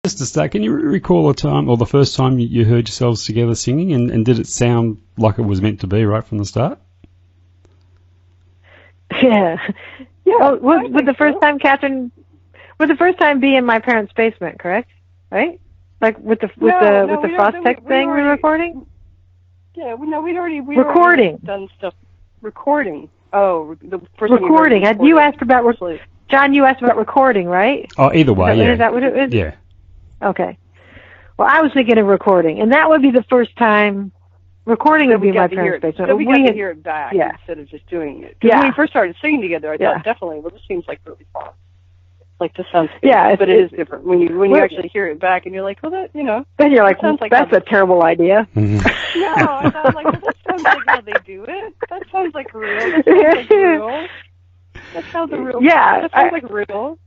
Just to start, can you recall a time, or the first time you heard yourselves together singing, and did it sound like it was meant to be right from the start? Yeah. Well, would the first time, Catherine, would the first time be in my parents' basement, correct? Right? Like with the Frostech thing we were recording? Yeah, we'd already done stuff. Recording. Oh, the first recording. You asked about John. You asked about recording, right? Oh, either way, yeah. Is that what it is? Yeah. Okay. Well, I was thinking of recording, and that would be the first time. Recording would be my parents' basement. So we got to hear it back instead of just doing it. Because when we first started singing together, I thought definitely, well, this seems like really fun. Like this sounds good. Yeah, but it is different when you actually hear it back, and you're like, well, that Then you're like, that's a terrible idea. No, I thought like, well, that sounds like how they do it. That sounds like real. That sounds like real. That sounds real. Yeah, that sounds like real.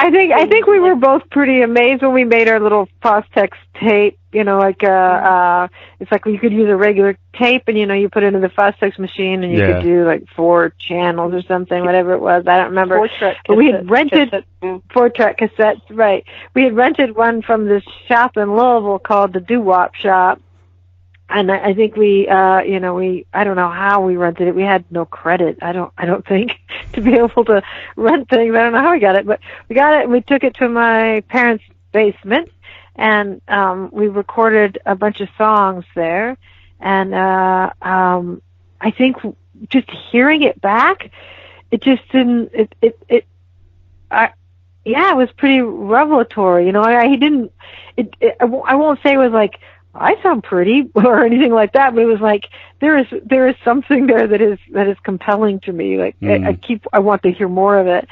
I think we were both pretty amazed when we made our little Fostex tape. It's like you could use a regular tape, and you put it into the Fostex machine, and you could do like 4 channels or something, whatever it was. I don't remember. 4-track but we had rented 4-track cassettes, right? We had rented one from this shop in Louisville called the Doo Wop Shop. And I think I don't know how we rented it. We had no credit, I don't think, to be able to rent things. I don't know how we got it, but we got it and we took it to my parents' basement, and we recorded a bunch of songs there. And I think just hearing it back, it just didn't. It was pretty revelatory. I won't say it was like, I sound pretty or anything like that, but it was like there is something there that is compelling to me. Like I want to hear more of it.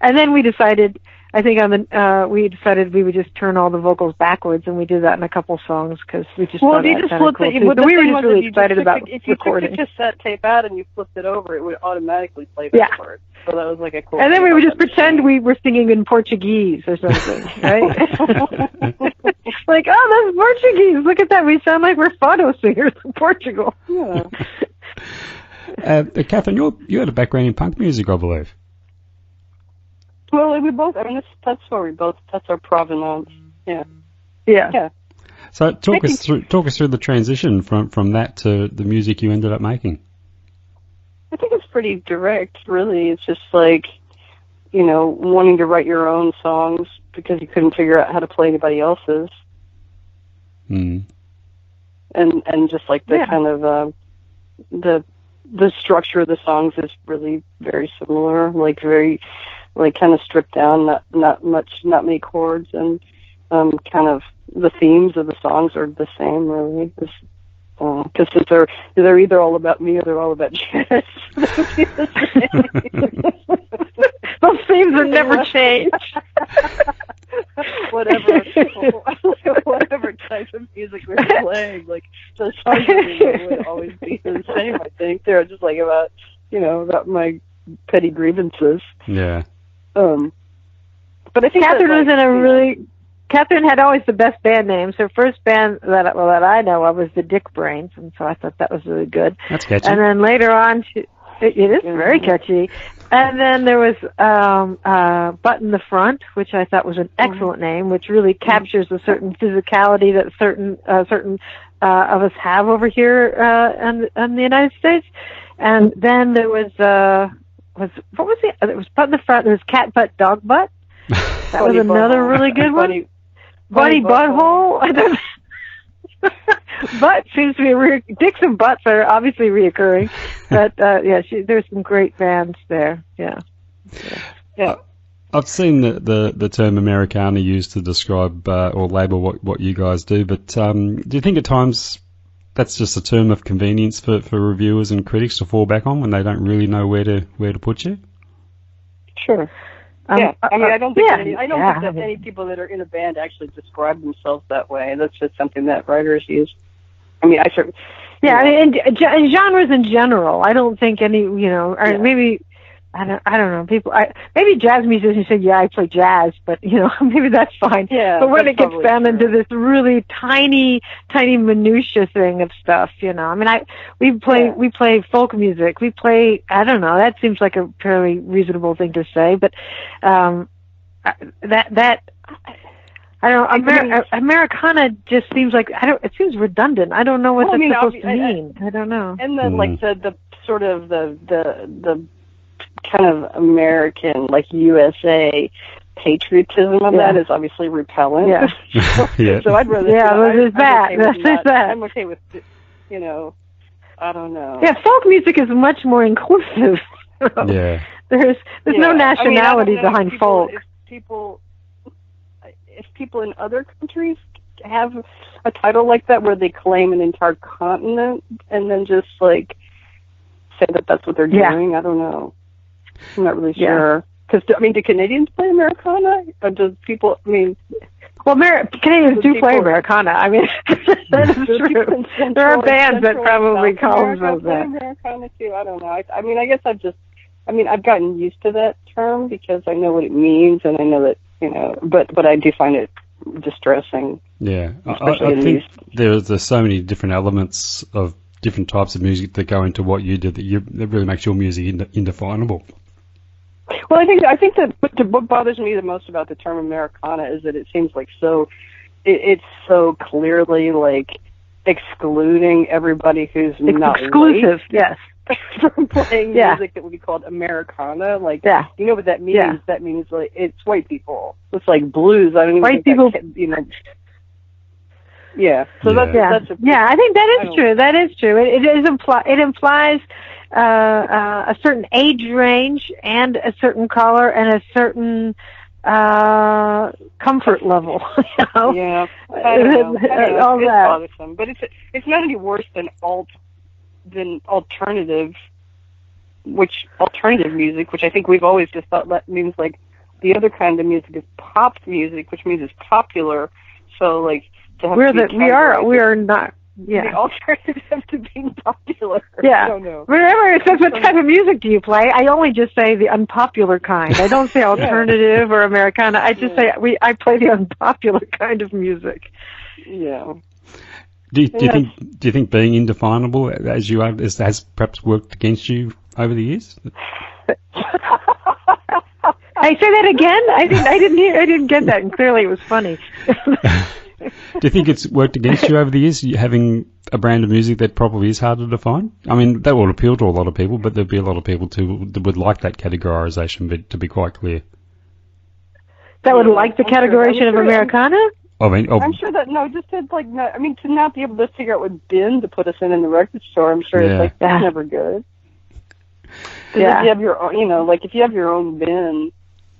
And then we decided, I think we would just turn all the vocals backwards, and we did that in a couple songs because we just thought that kind of cool too. So we were just really excited about recording. If you took the cassette tape out and you flipped it over, it would automatically play that part. So that was like a cool. And then we would just pretend we were singing in Portuguese or something, right? Like, oh, that's Portuguese. Look at that. We sound like we're photo singers in Portugal. Yeah. Catherine, you had a background in punk music, I believe. Well, we both. I mean, that's where we both. That's our provenance. Yeah. So talk us through the transition from that to the music you ended up making. I think it's pretty direct, really. It's just like, wanting to write your own songs because you couldn't figure out how to play anybody else's. And just like the kind of the structure of the songs is really very similar, like very like kind of stripped down, not many chords, and kind of the themes of the songs are the same, really. Because they're either all about me or they're all about jazz. Those themes have never changed. Whatever type of music we're playing, like the songs would always be the same. I think they're just like about my petty grievances. Yeah. But I think Catherine was in a really. Catherine had always the best band names. Her first band that I know of was the Dick Brains, and so I thought that was really good. That's catchy. And then later on, it is very catchy. And then there was Butt in the Front, which I thought was an excellent name, which really captures a certain physicality that certain of us have over here in the United States. And then there was what was it? It was Butt in the Front. There was Cat Butt, Dog Butt. That was another really good one. Bunny Butthole. Butt seems to be dicks and butts are obviously reoccurring, but there's some great bands there. Yeah. I've seen the term Americana used to describe or label what you guys do, but do you think at times that's just a term of convenience for reviewers and critics to fall back on when they don't really know where to put you? Sure. I mean, I don't think that any people that are in a band actually describe themselves that way. That's just something that writers use. I mean, I certainly. Yeah, I mean, in genres in general, I don't think any, or maybe, I don't know, people, maybe jazz musicians say, I play jazz, but, maybe that's fine. Yeah. But when it gets down into this really tiny minutia thing of stuff, I mean, we play folk music. We play, I don't know, that seems like a fairly reasonable thing to say, but, I don't know. Americana just seems like it seems redundant. I don't know what that's supposed to mean. I don't know. And then like the sort of the kind of American, like USA patriotism of that is obviously repellent. Yeah. So I'd rather. There's that. I'm okay with, I don't know. Yeah, folk music is much more inclusive. Yeah. There's no nationality behind folk. If people in other countries have a title like that where they claim an entire continent and then just like say that that's what they're doing, I don't know. I'm not really sure. Because do Canadians play Americana? Or does people? Well, Canadians do play Americana. That is true. There are bands that probably call themselves that. Americana too. I don't know. I guess I've gotten used to that term because I know what it means, and I know that but I do find it distressing. Yeah, I think there's so many different elements of different types of music that go into what you do that really makes your music indefinable. Well, I think that what bothers me the most about the term Americana is that it seems like it's so clearly like excluding everybody who's not exclusive. Yes. From playing music that would be called Americana, you know what that means? Yeah. That means like it's white people. It's like blues. I don't even white people. Yeah. So that's I think that is true. That is true. It implies a certain age range and a certain color and a certain comfort level. Yeah. I don't know. All it's that. Bothersome, but it's not any worse than alternative music, which I think we've always just thought that means like the other kind of music is pop music, which means it's popular. So like to have we are not the alternative to being popular. Yeah. I don't know. Whenever it says what type of music do you play, I only just say the unpopular kind. I don't say alternative or Americana. I just say I play the unpopular kind of music. Yeah. Do you think being indefinable as you are has perhaps worked against you over the years? I say that again. I didn't get that, and clearly it was funny. Do you think it's worked against you over the years, having a brand of music that probably is hard to define? That will appeal to a lot of people, but there'll be a lot of people too that would like that categorization, but to be quite clear. That would like the categorization of Americana? I'm sure that to not be able to figure out what bin to put us in the record store. I'm sure it's like that's never good. Yeah. If you have your own, if you have your own bin,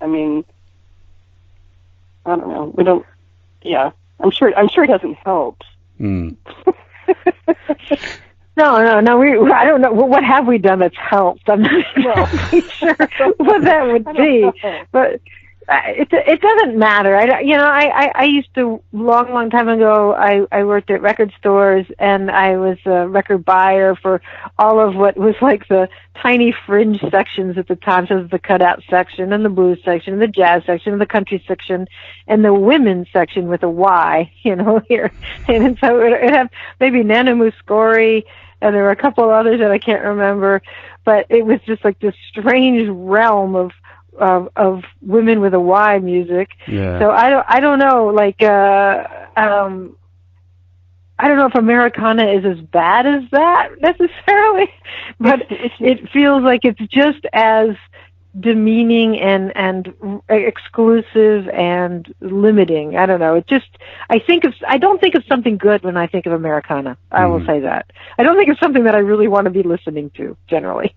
I don't know. We don't. Yeah, I'm sure it hasn't helped. Mm. No. I don't know. What have we done that's helped? I'm not sure what that would be, but. It doesn't matter. I used to long time ago. I worked at record stores and I was a record buyer for all of what was like the tiny fringe sections at the time. So the cutout section and the blues section and the jazz section and the country section and the women's section with a Y. Here, and so it had maybe Nana Muscori and there were a couple others that I can't remember, but it was just like this strange realm of women with a Y music. Yeah. So I don't know, I don't know if Americana is as bad as that necessarily, but it feels like it's just as demeaning and exclusive and limiting. I don't know. I don't think of something good when I think of Americana. I will say that. I don't think of something that I really want to be listening to generally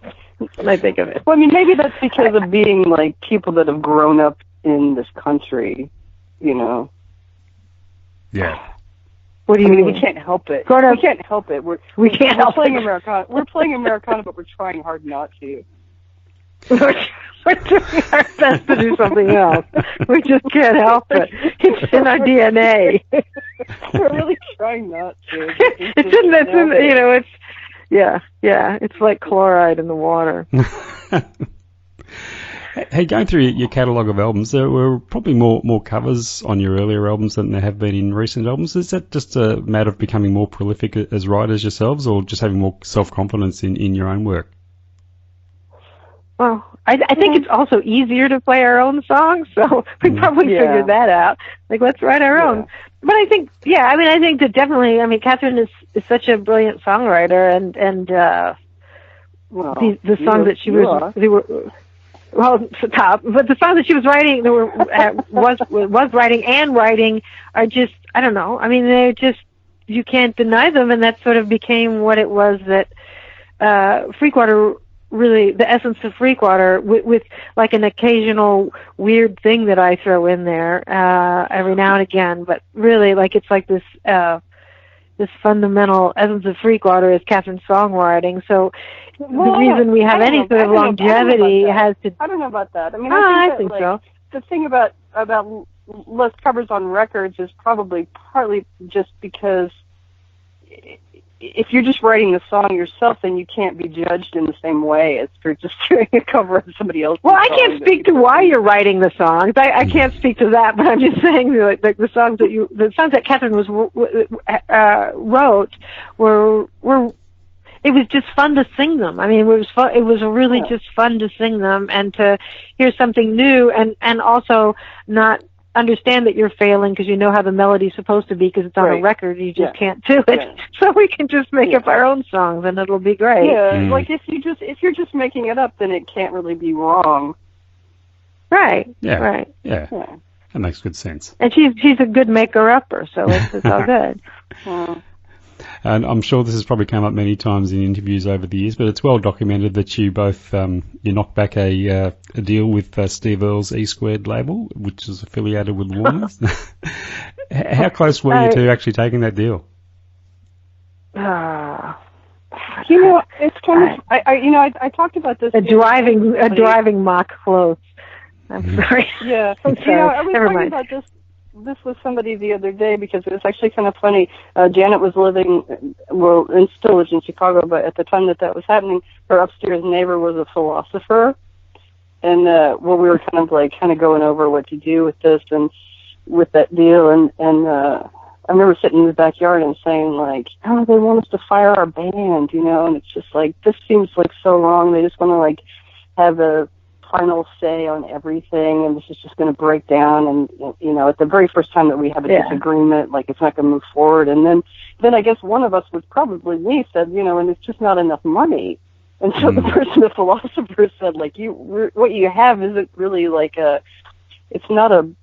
when I think of it. Well, maybe that's because of being like people that have grown up in this country, Yeah. What do you mean? We can't help it. We can't help it. We're playing Americana. We're playing Americana, but we're trying hard not to. We're doing our best to do something else. We just can't help it. It's in our DNA. We're really trying not to. It's like chloride in the water. Hey, going through your catalogue of albums, there were probably more covers on your earlier albums than there have been in recent albums. Is that just a matter of becoming more prolific as writers yourselves, or just having more self-confidence in your own work? Well, I think it's also easier to play our own songs, so we probably figured that out. Like, let's write our own. But I think, I think that definitely, Catherine is such a brilliant songwriter, and the songs that she top, but the songs that she was writing, was writing and writing, are just, I don't know. I mean, they're just, you can't deny them, and that sort of became what it was that Freakwater. Really, the essence of Freakwater, with like an occasional weird thing that I throw in there every now and again. But really, like, it's like this this fundamental essence of Freakwater is Catherine's songwriting. So the reason we have any sort of longevity has to. I don't know about that. I mean, I think so. The thing about less covers on records is probably partly just because if you're just writing the song yourself, then you can't be judged in the same way as for just doing a cover of somebody else's song. Well, I can't speak to why you're writing the songs. I can't speak to that, but I'm just saying the songs that Catherine wrote were it was just fun to sing them. I mean, it was fun. It was really just fun to sing them and to hear something new, and also not understand that you're failing because you know how the melody's supposed to be because it's on a record. You just can't do it. So we can just make up our own songs and it'll be great. Yeah, like if you're just making it up, then it can't really be wrong. Right. Yeah. Right. Yeah. That makes good sense. And she's a good maker-upper, so it's all good. And I'm sure this has probably come up many times in interviews over the years, but it's well documented that you both you knocked back a deal with Steve Earle's E Squared label, which is affiliated with Warner's. How close were you to actually taking that deal? It's kind of I talked about this. A driving mock close. I'm sorry. Yeah. I'm sorry. I was talking about this with somebody the other day because it was actually kind of funny. Janet was living, and still lives in Chicago, but at the time that was happening, her upstairs neighbor was a philosopher. And, we were kind of going over what to do with this and with that deal. And I remember sitting in the backyard and saying, like, oh, they want us to fire our band, and it's just like, this seems like so wrong. They just want to, like, have a final say on everything, and this is just going to break down. And at the very first time that we have a disagreement, like, it's not going to move forward. And then I guess one of us, was probably me, said, and it's just not enough money. And so the philosopher said, like, what you have isn't really like it's not an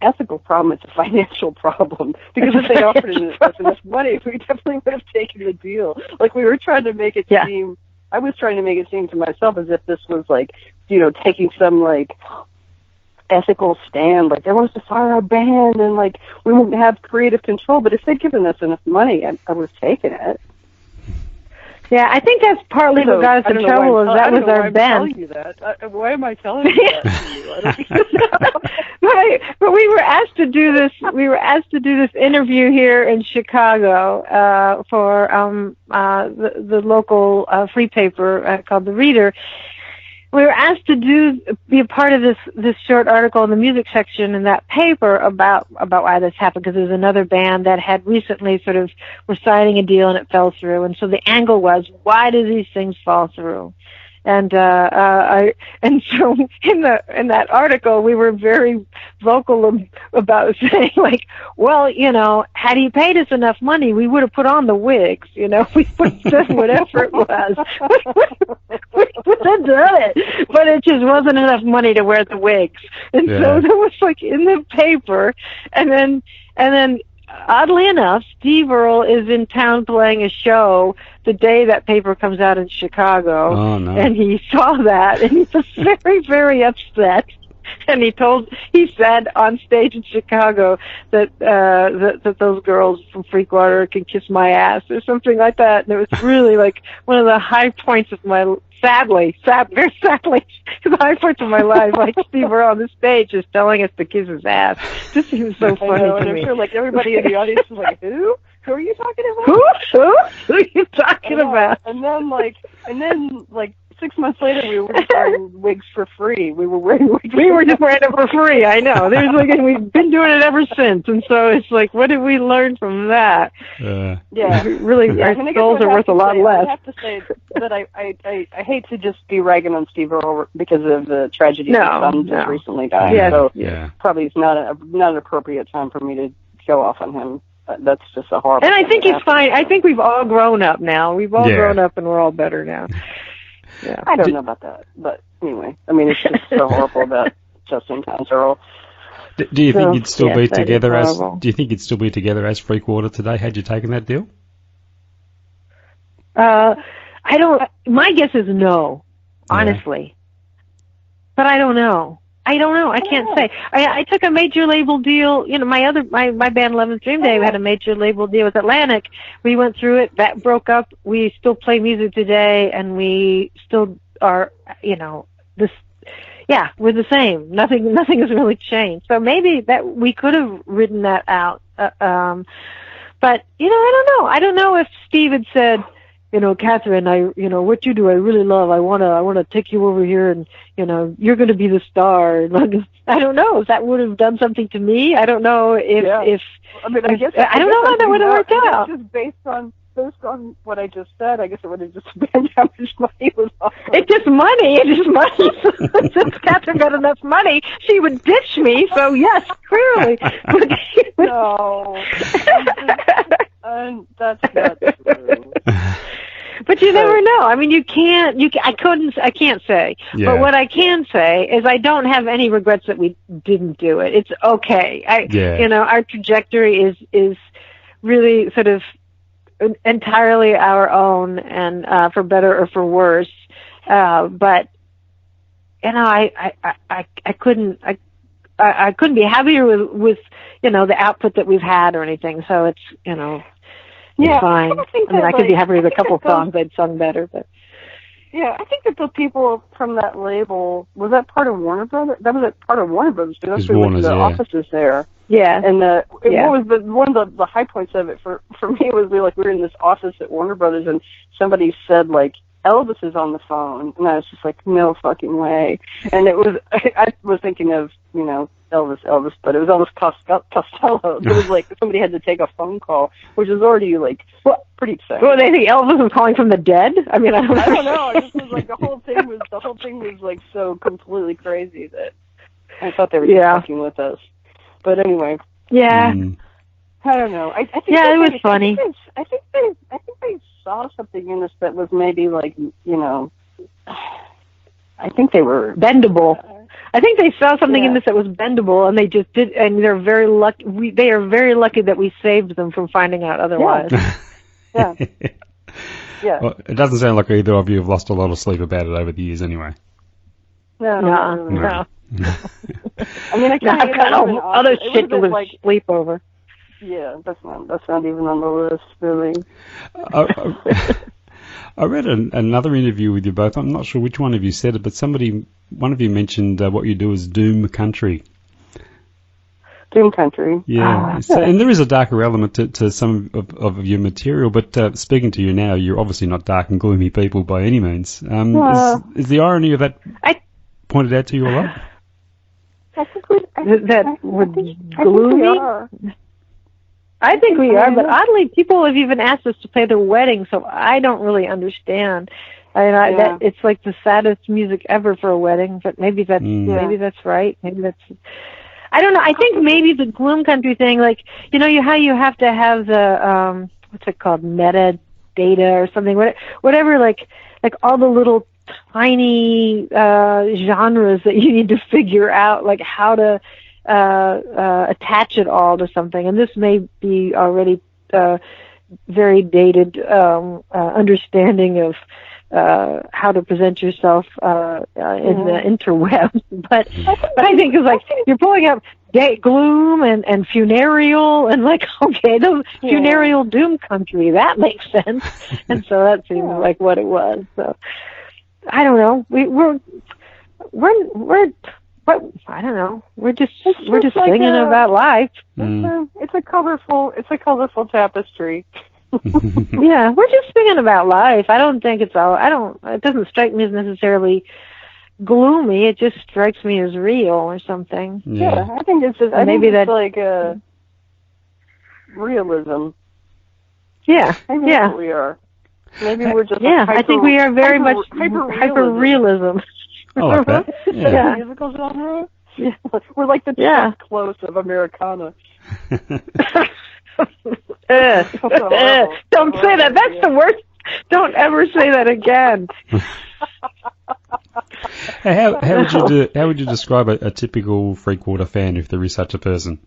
ethical problem, it's a financial problem. Because if they offered us enough money, we definitely would have taken the deal. Like, we were trying to make it seem. I was trying to make it seem to myself as if this was like, taking some like ethical stand, like they want us to fire our band and like we won't have creative control. But if they'd given us enough money, I would have taken it. Yeah, I think that's partly what got us in trouble. Is that was our band. Why am I telling you that to you? Right, but we were asked to do this. We were asked to do this interview here in Chicago for the local free paper called The Reader. We were asked to be a part of this short article in the music section in that paper about why this happened, because there was another band that had recently sort of were signing a deal and it fell through, and so the angle was, why do these things fall through? And so in that article we were very vocal about saying, like, well, had he paid us enough money, we would have put on the wigs, we would have done whatever it was. we would have done it, but it just wasn't enough money to wear the wigs. And so there was, like, in the paper, and then oddly enough, Steve Earle is in town playing a show the day that paper comes out in Chicago. Oh, no. And he saw that, and he was very, very upset. And he said on stage in Chicago that those girls from Freakwater can kiss my ass or something like that. And it was really like one of the high points of my, very sadly, the high points of my life. Like, Steve Earle on the stage is telling us to kiss his ass. Just seems so funny to and me. I'm sure, like, everybody in the audience is like, who? Who are you talking about? Who are you talking about? And then 6 months later, we were wearing wigs for free. We were wearing wigs. We were just wearing it for free. I know. There's like, and we've been doing it ever since. And so it's like, what did we learn from that? Yeah. Really, our souls are worth a lot less. I have to say that I hate to just be ragging on Steve Earle because of the tragedy his son just recently died. Yeah. So probably it's not an appropriate time for me to go off on him. That's just a horrible. And I think he's fine. I think we've all grown up now. We've all grown up, and we're all better now. Yeah. I don't know about that, but anyway, I mean, it's just so horrible about Justin Townes Earle. Do you think you'd still be together as? Do you think you'd still be together as Freakwater today? Had you taken that deal? I don't. My guess is no, honestly. But I don't know. I can't say. I took a major label deal. You know, my band 11th Dream Day had a major label deal with Atlantic. We went through it. That broke up. We still play music today, and we still are. You know, we're the same. Nothing has really changed. So maybe that we could have written that out. But you know, I don't know if Steve had said, you know, Catherine, what you do, I really love. I wanna take you over here, and you know, you're going to be the star. I don't know if that would have done something to me. I don't know if. I mean, I guess I don't know how that would have worked out. Just based on what I just said, I guess it would have just been how much money was offered. It's just money. Since Catherine got enough money, she would ditch me. So yes, clearly. No, that's not true. But you never know. I mean, I can't say. Yeah. But what I can say is I don't have any regrets that we didn't do it. It's okay. You know, our trajectory is really sort of entirely our own, and for better or for worse. But you know, I couldn't be happier with you know, the output that we've had or anything. So it's, you know. It's fine. I could be happier with a couple songs I'd sung better, but. Yeah, I think that the people from that label, was that part of Warner Brothers? That was part of Warner Brothers. That's where the offices there. Yeah. And what was one of the high points of it for me was we were in this office at Warner Brothers, and somebody said like, Elvis is on the phone, and I was just like, no fucking way. And it was, I was thinking of, you know, Elvis, but it was Elvis Costello. It was like somebody had to take a phone call, which is already like pretty exciting. Well, they think Elvis was calling from the dead. I mean, I don't know. It just was like the whole thing was like so completely crazy that I thought they were just fucking with us. But anyway. Yeah. I don't know. I think it was funny. I think they saw something in us that was maybe like, you know, I think they were bendable. I think they saw something in this that was bendable, and they just did. And they're very lucky. They are very lucky that we saved them from finding out otherwise. Yeah. Well, it doesn't sound like either of you have lost a lot of sleep about it over the years, anyway. No. I mean, I can't got other shit to lose sleep over. Yeah, that's not even on the list, really. I read another interview with you both. I'm not sure which one of you said it, but one of you mentioned what you do is doom country. Doom country. Yeah. And there is a darker element to some of your material, but speaking to you now, you're obviously not dark and gloomy people by any means. Is the irony of that pointed out to you a lot? I think gloomy? I think we are, but oddly, people have even asked us to play their wedding, so I don't really understand. It's like the saddest music ever for a wedding, but maybe that's right. Maybe that's. I don't know. I think maybe the gloom country thing, like, you know, how you have to have the what's it called, metadata or something, whatever, like all the little tiny genres that you need to figure out, like how to attach it all to something. And this may be already very dated understanding of how to present yourself in the interwebs. But I think it's like you're pulling up gloom and funereal and like, okay, those funereal doom country, that makes sense. And so that seemed like what it was. So I don't know. I don't know. We're just like singing about life. It's a colorful tapestry. Yeah, we're just singing about life. I don't think it's all. It doesn't strike me as necessarily gloomy. It just strikes me as real or something. Yeah, I think it's just. I maybe think it's that like realism. Yeah, Maybe that's what we are. Maybe we're just. I think we are very much hyper-realism. I like that. Yeah. Musical genre. Yeah. We're like the Chuck Close of Americana. Don't say that. That's the worst. Don't ever say that again. How would you describe a typical Freakwater fan, if there is such a person?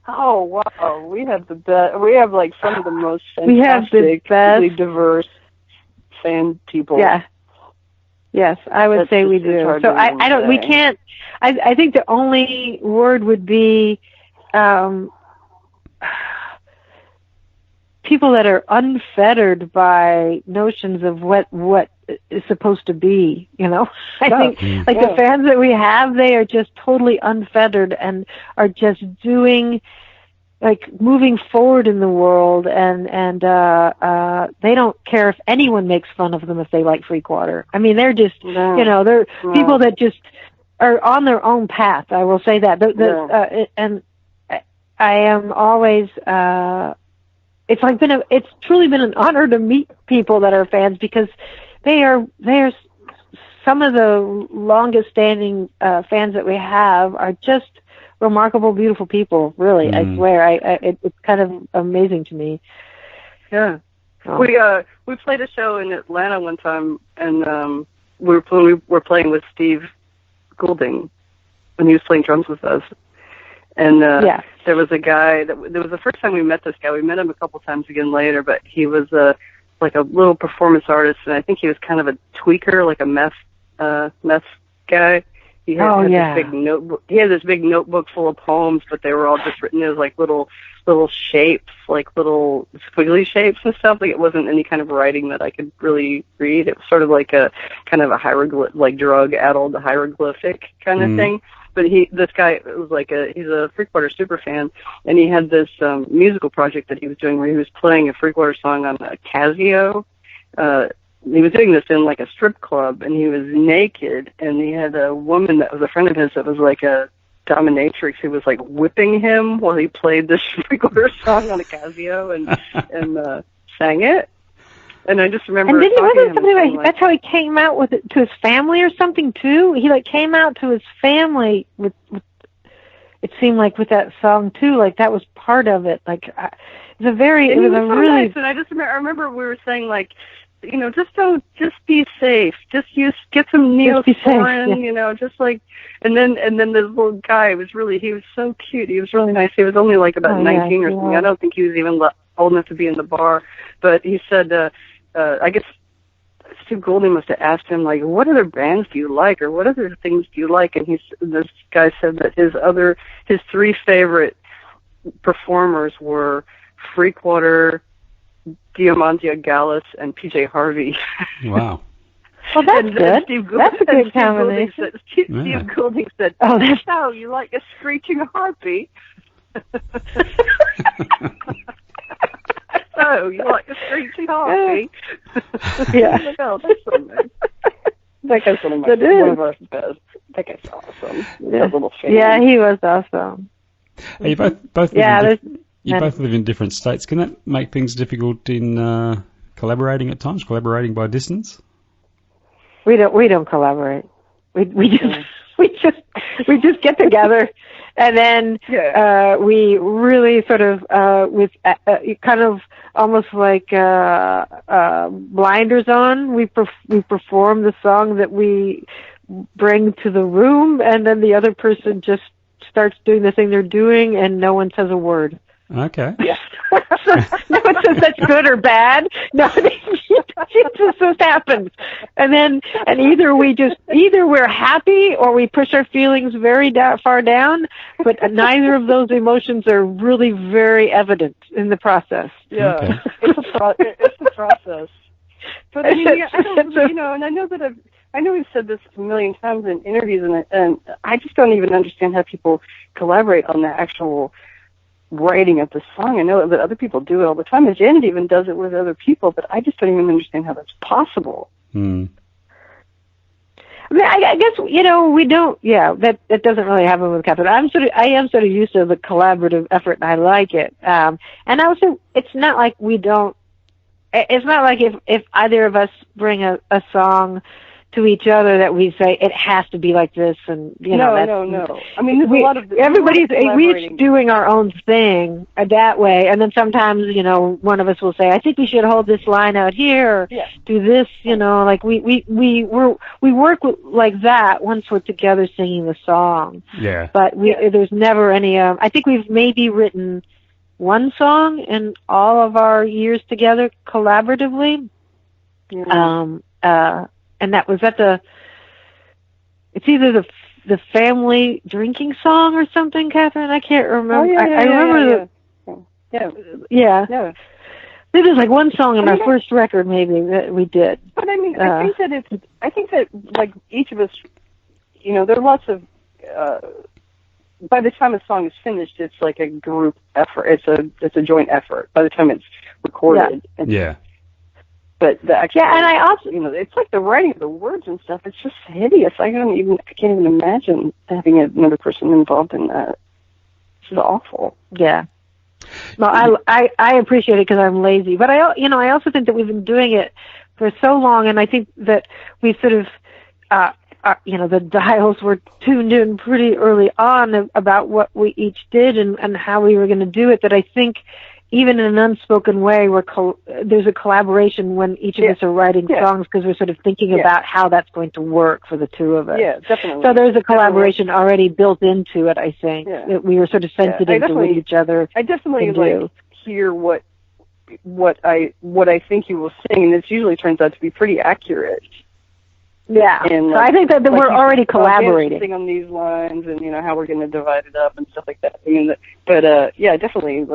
Oh wow, we have the best. We have like some of the most fantastic, really diverse fan people. Yeah. Yes, I would say we do. So I don't. We can't. I think the only word would be people that are unfettered by notions of what is supposed to be. You know, I think the fans that we have, they are just totally unfettered and are just doing, like, moving forward in the world, and they don't care if anyone makes fun of them if they like Freakwater. I mean, they're just they're people that just are on their own path. I will say that. And I am always. It's truly been an honor to meet people that are fans, because they are some of the longest standing fans that we have are just remarkable, beautiful people. Really, I swear. It's kind of amazing to me. Yeah. We played a show in Atlanta one time, and we were playing with Steve Goulding when he was playing drums with us. And there was a guy that was the first time we met this guy. We met him a couple times again later, but he was like a little performance artist, and I think he was kind of a tweaker, like a meth guy. He had this big notebook. He had this big notebook full of poems, but they were all just written as like little shapes, like little squiggly shapes and stuff. Like, it wasn't any kind of writing that I could really read. It was sort of like a kind of a hieroglyph, like drug-addled hieroglyphic kind of thing. But this guy was like he's a Freakwater super fan, and he had this musical project that he was doing where he was playing a Freakwater song on a Casio. He was doing this in like a strip club, and he was naked, and he had a woman that was a friend of his that was like a dominatrix who was like whipping him while he played this Freakwater song on a Casio and sang it. And I just remember. And that's how he came out with it to his family or something too. He like came out to his family with it seemed like with that song too. Like that was part of it. Like it was a really nice. And I remember we were saying like, just be safe. Just get some Neosporin, just like, and then this little guy he was so cute. He was really nice. He was only like about 19 or something. I don't think he was even old enough to be in the bar, but he said, I guess Steve Goulding must have asked him, like, what other bands do you like, or what other things do you like? And this guy said that his three favorite performers were Freakwater, Diamantia Gallus, and PJ Harvey. Wow. Well, that's good. That's a good combination. Steve Goulding said, "Oh, that's how you like a screeching harpy." So you like a screeching harpy? Yeah. Like, oh, that's so nice. That guy's one of our best. That guy's awesome. Yeah. Little fan. Yeah, he was awesome. You both live in different states. Can that make things difficult in collaborating at times? Collaborating by distance? We don't collaborate. We just get together, and then we really sort of with kind of almost like blinders on. We perform the song that we bring to the room, and then the other person just starts doing the thing they're doing, and no one says a word. Okay. Yeah. No one says that's good or bad. No, it just happens. And either we're happy or we push our feelings very far down, but neither of those emotions are really very evident in the process. Yeah. Okay. It's a process. But I mean, and I know we've said this a million times in interviews, and I just don't even understand how people collaborate on the actual writing of the song. I know that other people do it all the time, and Janet even does it with other people, but I just don't even understand how that's possible. Hmm. I mean, I guess, we don't, that doesn't really happen with Catherine. I am sort of used to the collaborative effort, and I like it. And also, it's not like if either of us bring a song to each other that we say it has to be like this, and No. I mean, there's a lot of we each doing our own thing that way, and then sometimes one of us will say, I think we should hold this line out here, or do this, like we work like that once we're together singing the song. Yeah. But there's never any. I think we've maybe written one song in all of our years together collaboratively. Yeah. And that was it's either the family drinking song or something, Catherine. I can't remember. I remember Yeah. There was like one song on our first record maybe that we did. But I mean, I think that like each of us, there are lots of, by the time a song is finished, it's like a group effort. It's a joint effort by the time it's recorded. Yeah. But the actual, and I also, it's like the writing of the words and stuff. It's just hideous. I can't even imagine having another person involved in that. It's just awful. Yeah. No, I appreciate it because I'm lazy, but I also think that we've been doing it for so long, and I think that we sort of, the dials were tuned in pretty early on about what we each did and how we were going to do it. That I think, even in an unspoken way, there's a collaboration when each of us are writing songs because we're sort of thinking about how that's going to work for the two of us. Yeah, definitely. So there's a collaboration already built into it, I think. Yeah. That we were sort of sensitive to what each other. I definitely hear what I think you will sing, and it usually turns out to be pretty accurate. Yeah, and so I think that we're already collaborating. Sing on these lines, and how we're going to divide it up and stuff like that. I mean, definitely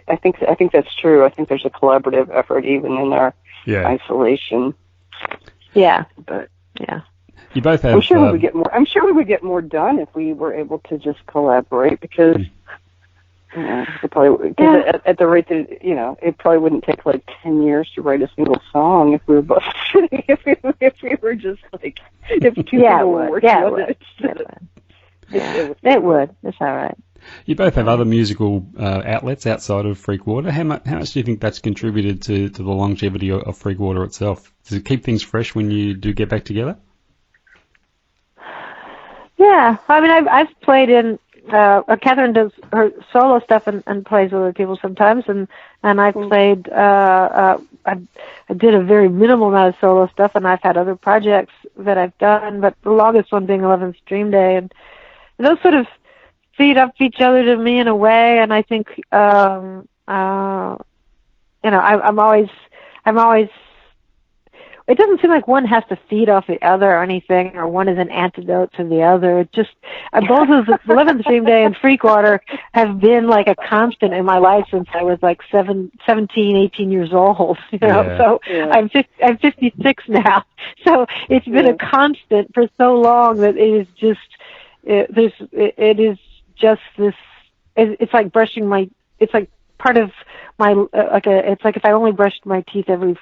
I think that's true. I think there's a collaborative effort even in our isolation. Yeah, but you both have. I'm sure we would get more done if we were able to just collaborate because. It probably at the rate that it probably wouldn't take like 10 years to write a single song if we were both sitting. If we were just like if two people were working on it. It would. It's all right. You both have other musical outlets outside of Freakwater. How much do you think that's contributed to the longevity of Freakwater itself? Does it keep things fresh when you do get back together? Yeah, I mean, I've played in. Catherine does her solo stuff and plays with other people sometimes, and I've played. I did a very minimal amount of solo stuff, and I've had other projects that I've done, but the longest one being 11th Dream Day, and those sort of feed off each other to me in a way, and I think I'm always. It doesn't seem like one has to feed off the other or anything, or one is an antidote to the other. It just both of 11th Dream Day and Freakwater have been like a constant in my life since I was like 17, 18 years old. So I'm 56 now. So it's been a constant for so long that it is just it is just this. It's like brushing my. It's like part of my It's like if I only brushed my teeth every.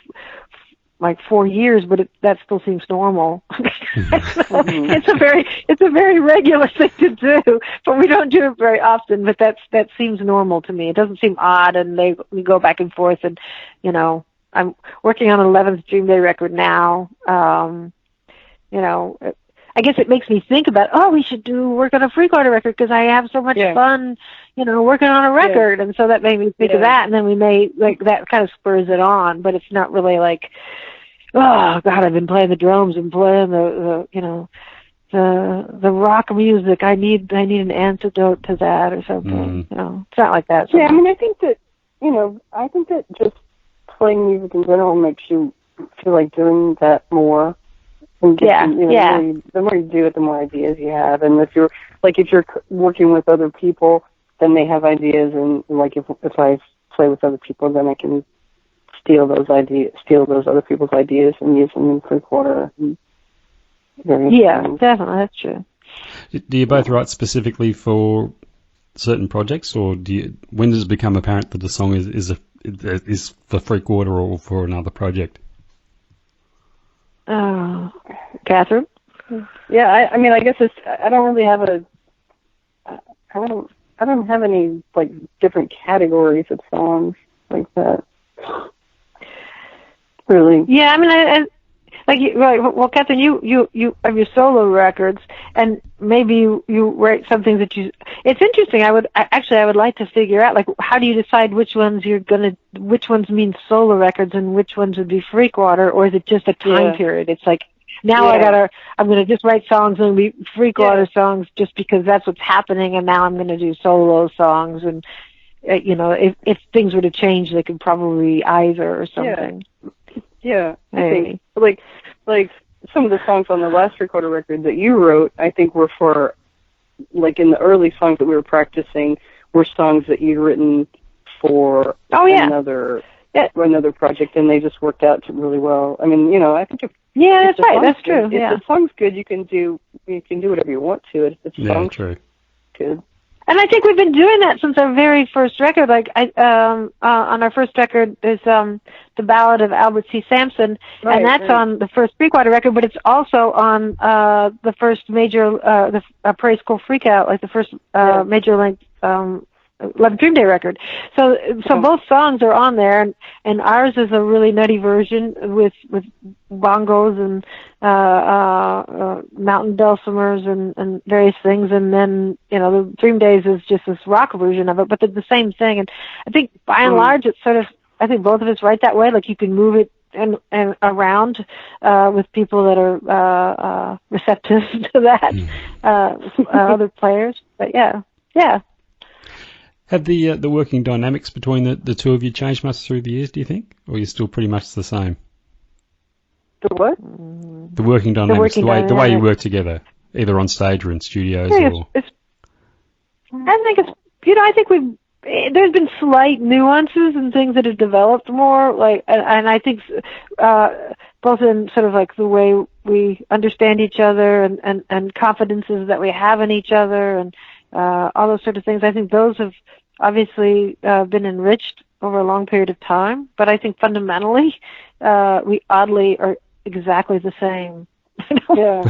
4 years, but that still seems normal. It's a very regular thing to do, but we don't do it very often. But that seems normal to me. It doesn't seem odd, and we go back and forth. And I'm working on an 11th Dream Day record now. I guess it makes me think about, we should work on a Freakwater record because I have so much fun, working on a record. And so that made me think of that. And then we may, that kind of spurs it on, but it's not really like, oh God, I've been playing the drums and playing the rock music. I need an antidote to that or something. It's not like that. Yeah, I mean, I think that just playing music in general makes you feel like doing that more. And the more you do it, the more ideas you have. And if you're working with other people, then they have ideas. And like if I play with other people, then I can steal those other people's ideas and use them in Freakwater. Yeah, definitely, that's true. Do you both write specifically for certain projects, or when does it become apparent that the song is for Freakwater or for another project? Catherine? Yeah, I mean, I guess I don't really have I don't have any like different categories of songs like that. Really? Yeah, I mean, well, Catherine, you have your solo records, and maybe you write some things that you. It's interesting. I would like to figure out, like, how do you decide which ones mean solo records and which ones would be Freakwater, or is it just a time period? It's like, now I'm gonna just write songs and be Freakwater songs just because that's what's happening, and now I'm gonna do solo songs, and if things were to change, they could probably either or something. Yeah, I think like some of the songs on the last Freakwater record that you wrote, I think were for, like, in the early songs that we were practicing, were songs that you'd written for another project, and they just worked out really well. I mean, I think if that's right, that's true. If the song's good, you can do whatever you want to it. If the song's good. And I think we've been doing that since our very first record. Like, on our first record, there's the Ballad of Albert C. Sampson, and that's on the first Freakwater record. But it's also on the first major, the Praise School Freakout, like the first major length 11 Dream Day record. So both songs are on there, and ours is a really nutty version with bongos and mountain dulcimers and various things, and then the Dream Days is just this rock version of it, but they're the same thing. And I think by and large it's sort of, I think both of us write that way, like you can move it and around with people that are receptive to that, other players. But yeah. Have the working dynamics between the two of you changed much through the years, do you think? Or are you still pretty much the same? The what? The working dynamics, the way you work together, either on stage or in studios. I think there's been slight nuances and things that have developed more, like, and I think both in sort of like the way we understand each other and confidences that we have in each other and all those sort of things. I think those have obviously been enriched over a long period of time, but I think fundamentally we oddly are exactly the same. Yeah.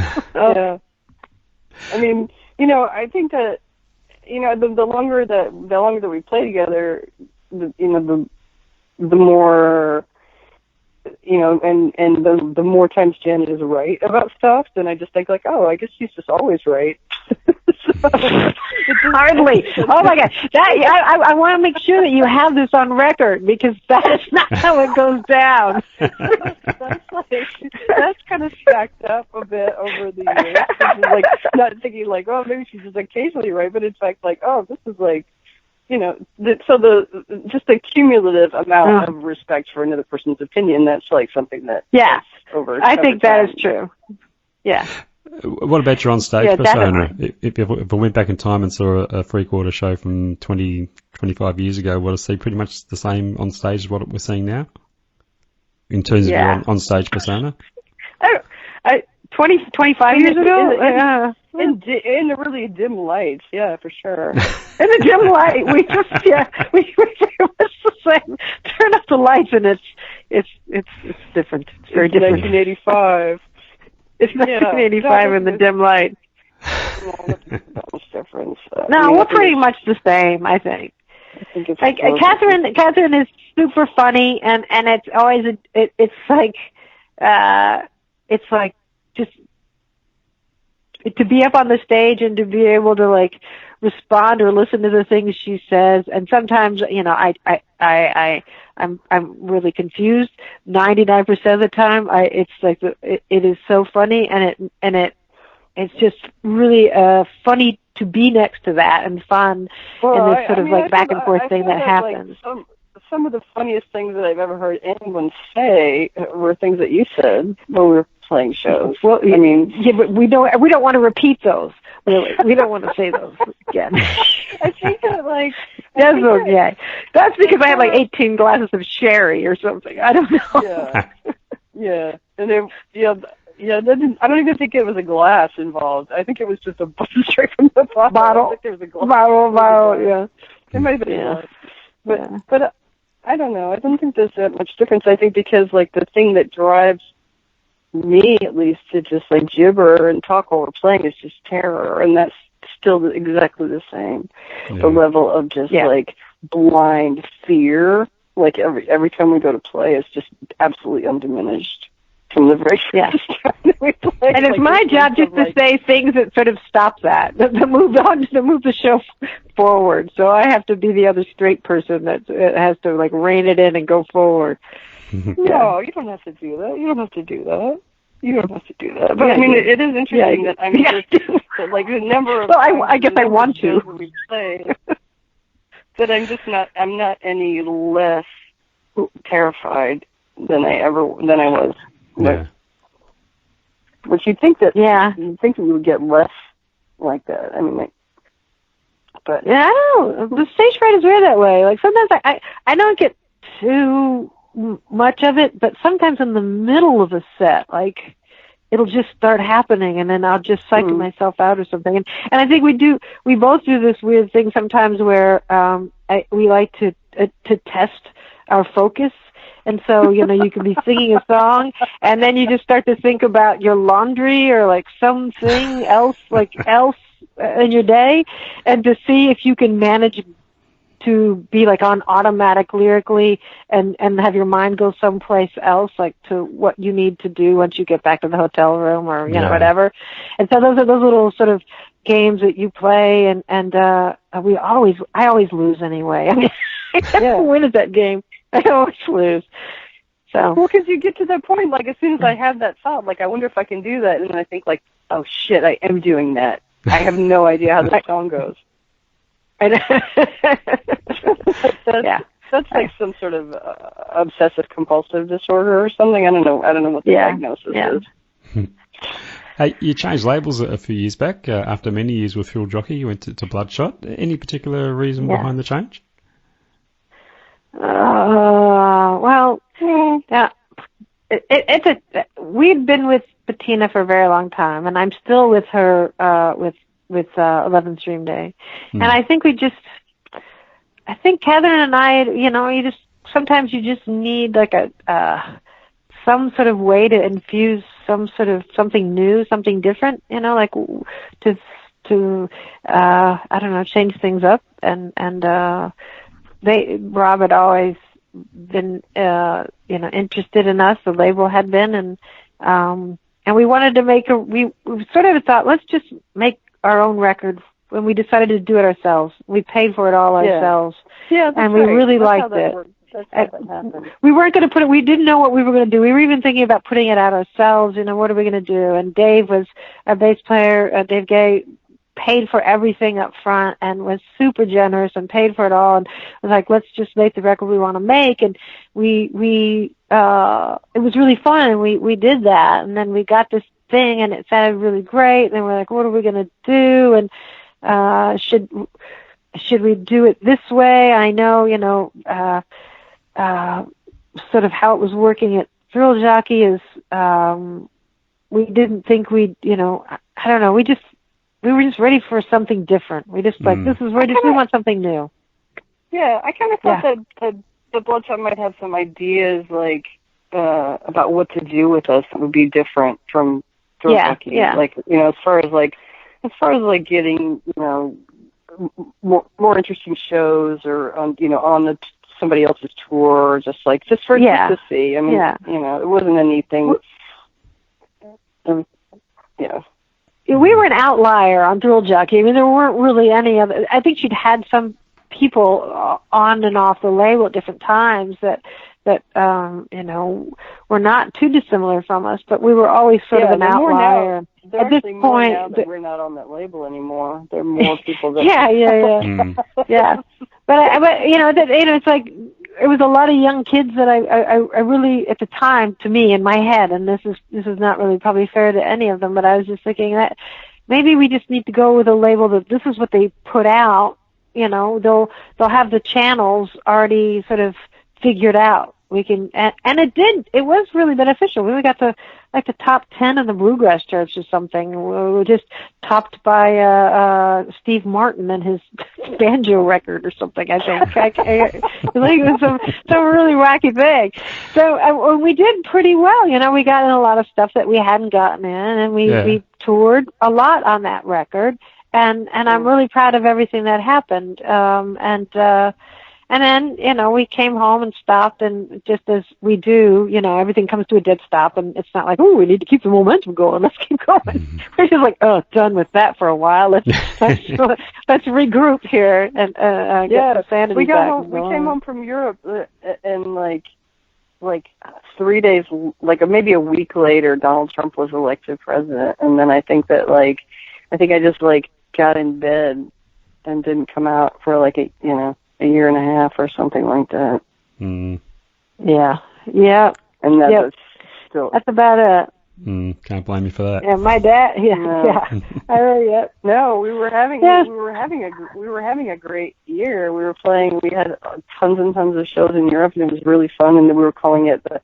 I mean, I think that the longer that we play together, the more and the more times Janet is right about stuff, then I just think, like, oh, I guess she's just always right. Hardly. Oh my God! I want to make sure that you have this on record, because that is not how it goes down. That's kind of stacked up a bit over the years. Like, not thinking like, oh, maybe she's just occasionally right, but in fact, like, oh, this is like, just the cumulative amount of respect for another person's opinion. That's like something that over. I think that is true. Yeah. What about your on-stage persona? If I went back in time and saw a Freakwater show from 20, 25 years ago, would I see pretty much the same on stage as what we're seeing now? In terms of your on-stage persona? 25 years ago? In the really dim lights, yeah, for sure. In the dim light, we pretty much the same. Turn up the lights and it's different. It's very different. 1985. It's 1985 in the dim light. That was different. No, we're pretty much the same, I think. I think it's like Catherine is super funny, and it's always it's like just to be up on the stage and to be able to like respond or listen to the things she says. And sometimes, I'm really confused. 99% of the time, it's like it is so funny, and it's just really funny to be next to that and fun, and this sort of like back and forth thing that happens. Like some of the funniest things that I've ever heard anyone say were things that you said when we were playing shows. Well, I mean, but we don't want to repeat those. Really, we don't want to say those again. I think that that's because I had like 18 glasses of sherry or something. I don't know. Yeah, and then Yeah, I don't even think it was a glass involved. I think it was just a straight from the bottle. I don't think there was a glass. Bottle, yeah. It might have been a glass. But I don't know. I don't think there's that much difference. I think because, like, the thing that drives me, at least, to just, like, gibber and talk while we're playing is just terror, and that's still exactly the same. Yeah. The level of just, like, blind fear, like, every time we go to play is just absolutely undiminished. From the very first time that we played. And it's my job just to say things that sort of stop that, to move the show forward. So I have to be the other straight person that has to, like, rein it in and go forward. No, you don't have to do that. You don't have to do that. But, I mean, it is interesting that, I mean, that, like, the number of I guess I want to. We play, that I'm not any less terrified than I was. Yeah. Which you'd think that we would get less like that. I mean, like, but yeah, I don't know. The stage fright is weird that way. Like, sometimes I don't get too much of it, but sometimes in the middle of a set, like, it'll just start happening, and then I'll just psych myself out or something. And I think we both do this weird thing sometimes where we like to test our focus. And so, you know, you could be singing a song, and then you just start to think about your laundry or, like, something else in your day, and to see if you can manage to be, like, on automatic lyrically and have your mind go someplace else, like, to what you need to do once you get back to the hotel room or, you know, whatever. And so those are those little sort of games that you play, and I always lose anyway. I mean, I never win at that game. I always lose. So. Well, because you get to that point, like, as soon as I have that thought, like, I wonder if I can do that, and then I think, like, oh, shit, I am doing that. I have no idea how the song goes. That's like some sort of obsessive-compulsive disorder or something. I don't know what the diagnosis is. Hey, you changed labels a few years back. After many years with Field Jockey, you went to Bloodshot. Any particular reason behind the change? We'd been with Bettina for a very long time, and I'm still with her with 11th Dream Day. And I think Catherine and I, you know, sometimes you just need, like, some sort of way to infuse some sort of something new, something different, you know, like to I don't know, change things up. And Rob had always been, you know, interested in us. The label had been, and we wanted to we sort of thought, let's just make our own record. When we decided to do it ourselves, we paid for it all ourselves. Yeah, and we really liked it. We weren't going to put it. We didn't know what we were going to do. We were even thinking about putting it out ourselves. You know, what are we going to do? And Dave was our bass player. Dave Gay paid for everything up front and was super generous and paid for it all, and was like, let's just make the record we want to make. And we it was really fun, and we did that. And then we got this thing, and it sounded really great. And then we're like, what are we going to do? And should we do it this way? I know, you know, sort of how it was working at Thrill Jockey is, we didn't think we'd, you know, I don't know, we were just ready for something different. We just like, we want something new. Yeah, I kind of thought that the Bloodshot might have some ideas, like, about what to do with us that would be different from Thrill Jockey. Yeah. Like, you know, as far as getting, you know, more interesting shows, or on somebody else's tour, or just for us to see. I mean, you know, it wasn't anything. We were an outlier on Thrill Jockey. I mean, there weren't really any other. I think she'd had some people on and off the label at different times that you know, were not too dissimilar from us, but we were always sort of an outlier. At this point, now that we're not on that label anymore, there are more people that. Yeah. But you know, it's like it was a lot of young kids that I really, at the time, to me, in my head, and this is not really probably fair to any of them, but I was just thinking that maybe we just need to go with a label that this is what they put out. You know, they'll have the channels already sort of figured out. and it was really beneficial. We got to like the top 10 in the bluegrass charts or something. We were just topped by Steve Martin and his banjo record or something, I think. It was some really wacky thing. So we did pretty well. We got in a lot of stuff that we hadn't gotten in, and we toured a lot on that record. And I'm really proud of everything that happened. And then, we came home and stopped, and just as we do, everything comes to a dead stop, and it's not like, oh, we need to keep the momentum going. Let's keep going. We're just like, oh, done with that for a while. Let's regroup here and get the sanity back. We came home from Europe, and like 3 days, maybe a week later, Donald Trump was elected president, and then I think I just got in bed and didn't come out for a year and a half or something like that. Mm. Yeah. And that was still... That's about it. Can't blame you for that. Yeah, my dad. No, we were having a great year. We had tons and tons of shows in Europe, and it was really fun. And we were calling it the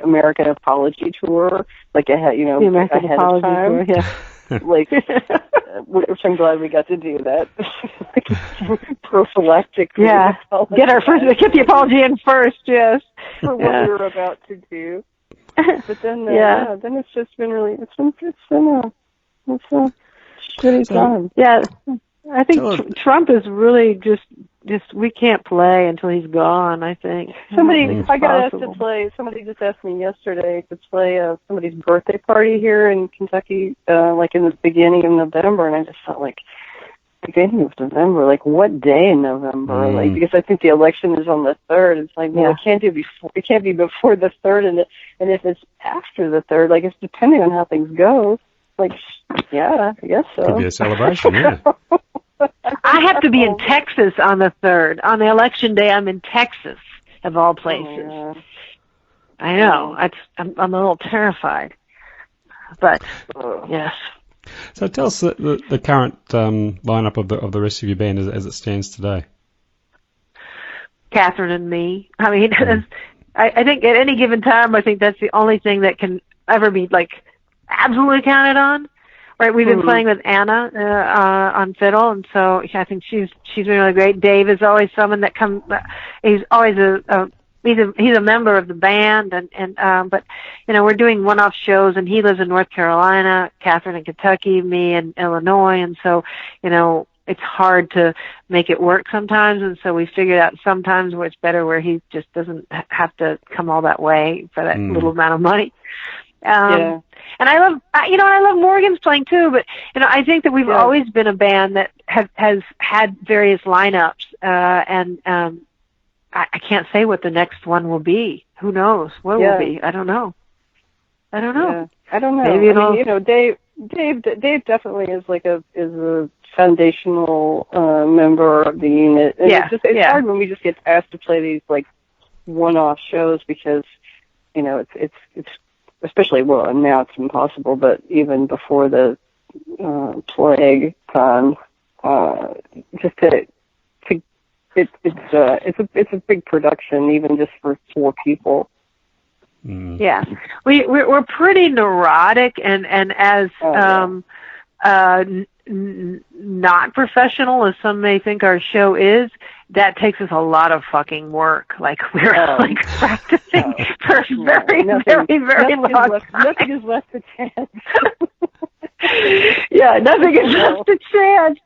American Apology Tour, ahead of time. Tour, yeah. Which I'm glad we got to do that. Prophylactic. Yeah. Get the apology in first, yes. For what we were about to do. But then, then it's just been it's a shitty time. Yeah. I think Trump is really just we can't play until he's gone, I think. Somebody just asked me yesterday to play somebody's birthday party here in Kentucky, in the beginning of November, and I just felt beginning of November, what day in November? Because I think the election is on the 3rd. It's it can't be before the 3rd, and if it's after the 3rd, it's depending on how things go. I guess so. Could be a celebration, yeah. I have to be in Texas on the 3rd. On the election day, I'm in Texas, of all places. Oh, yeah. I know. I'm a little terrified. But, yes. So tell us the current lineup of the rest of your band as it stands today. Catherine and me. I mean, I think at any given time, I think that's the only thing that can ever be, absolutely counted on. Right, we've been playing with Anna on fiddle, and so I think she's been really great. Dave is always someone that comes. He's always he's a member of the band, but we're doing one-off shows, and he lives in North Carolina, Catherine in Kentucky, me in Illinois, and so it's hard to make it work sometimes, and so we figured out sometimes where it's better where he just doesn't have to come all that way for that little amount of money. And I love Morgan's playing too, but I think that we've always been a band that has had various lineups, and I can't say what the next one will be. Who knows what it will be? I don't know. Yeah. I don't know. Maybe Dave definitely is a foundational member of the unit. And it's hard when we just get asked to play these one-off shows because it's especially now it's impossible, but even before the plague time, it's a big production even just for 4 people. Yeah, we're pretty neurotic and as not professional as some may think our show is. That takes us a lot of fucking work. We're practicing for very long time. Nothing is left to chance. Yeah, nothing is left to chance.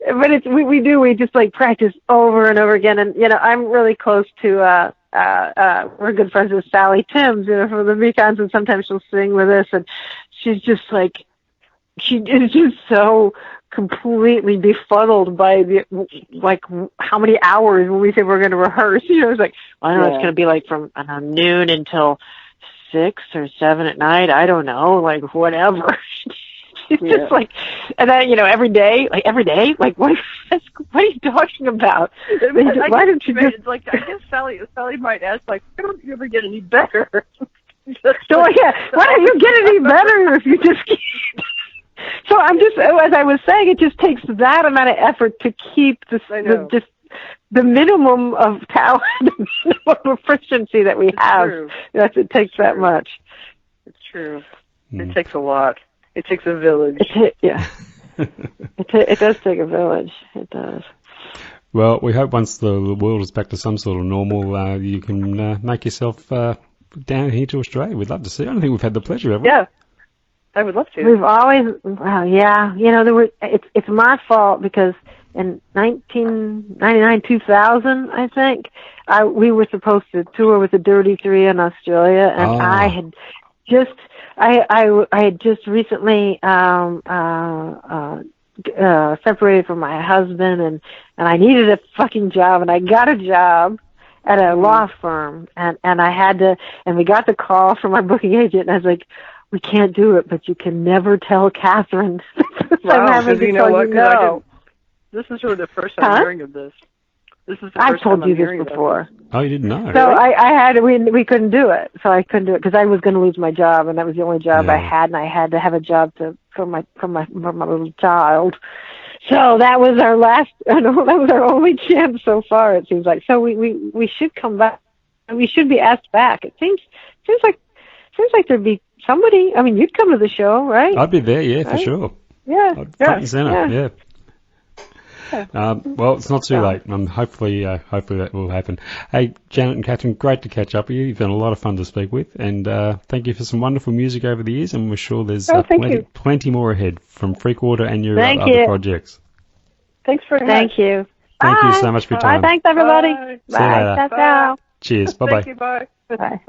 But we just practice over and over again. And I'm really close to we're good friends with Sally Timms, from the Mekons, and sometimes she'll sing with us, and she's just she is just so completely befuddled by how many hours when we say we're going to rehearse. It's I don't know, it's going to be from noon until 6 or 7 at night. I don't know, whatever. She's just and then every day, what are you talking about? Why don't you just I guess Sally might ask why don't you ever get any better? Why don't you get any better if you just keep... So I'm just, as I was saying, it just takes that amount of effort to keep the the minimum of talent, the minimum of proficiency that we have. True. It takes that much. It's true. It takes a lot. It takes a village. It does take a village. It does. Well, we hope once the world is back to some sort of normal, you can make yourself down here to Australia. We'd love to see. I don't think we've had the pleasure, have we? Yeah, I would love to. We've always, it's my fault because in 1999, 2000, I think, we were supposed to tour with the Dirty Three in Australia, and I had just recently separated from my husband, and I needed a fucking job, and I got a job at a law firm, and I had to, and we got the call from my booking agent, and I was like, we can't do it, but you can never tell Catherine. Wow, I'm having to you know tell what? you no. This is sort of the first time hearing of this. This is the I've first told time you I'm this hearing before. Oh, you didn't know? So we couldn't do it. So I couldn't do it because I was going to lose my job, and that was the only job I had, and I had to have a job for my little child. So that was our last. That was our only chance so far. It seems like. So we should come back. We should be asked back. It seems like there'd be somebody. I mean, you'd come to the show, right? I'd be there, yeah, for right? sure. Yeah, Front and center, yeah. Well, it's not too late. Hopefully that will happen. Hey, Janet and Catherine, great to catch up with you. You've been a lot of fun to speak with, and thank you for some wonderful music over the years, and we're sure there's plenty more ahead from Freakwater and your other projects. Thanks very much. Thank you. Thank you so much for your time. Bye. Thanks, everybody. Bye. See you later. Ciao. Cheers. Bye-bye. Thank you. Bye. Bye.